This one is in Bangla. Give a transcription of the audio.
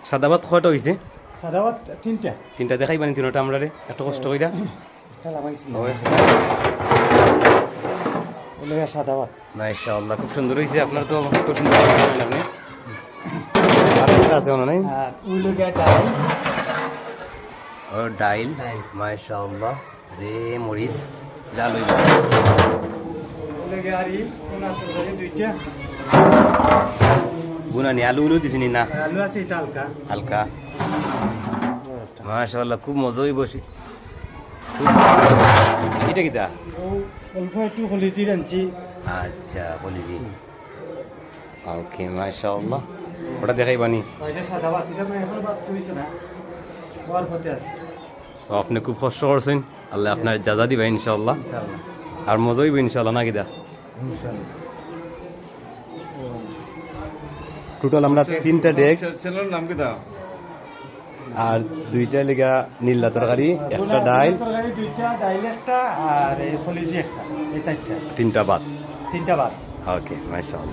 সাদা ভাত কয়টা হয়েছে? সাদা ভাত তিনটা। তিনটা দেখাই মানে তিনটা আমরা রে এত কষ্ট কইরা সাদা ভাত। মাশাআল্লাহ খুব সুন্দর হয়েছে। আপনার তো খুব সুন্দর বানাইছেন আপনি। আর একটা আছে মনে নাই? আর উইলুগা ডাল। ও ডাইল মাশাআল্লাহ যে মরিচ জাল হইব। উইলুগা আরি কোনা তরকারি দুইটা। বুনানি আলু উলু দিছিনি না? আলু আছে এটা হালকা। হালকা মাশাআল্লাহ খুব মজা হইব। এটা কিটা? অল্প একটু হলিজি রাঁধছি। আচ্ছা কলিজি। ওকে মাশাআল্লাহ ওটা দেখাই বানি। এটা সাদা ভাত। এটা মানে এখন ভাত কইছে না। ওর হতে আছে। তো আপনি খুব কষ্ট করছেন, আল্লাহ আপনার জাযা দিবে ইনশাআল্লাহ। ইনশাআল্লাহ। আর মজা হইব ইনশাআল্লাহ না কিটা? ইনশাআল্লাহ। টোটাল আমরা তিনটা ডেক ছেলের নাম কি দাও? আর দুইটা লিগা নীলা তরকারি, একটা ডাইল, তরকারি দুইটা, ডাইল একটা আর এই হলিজি একটা। এই চারটা। তিনটা ভাত। তিনটা ভাত। ওকে মাশাআল্লাহ।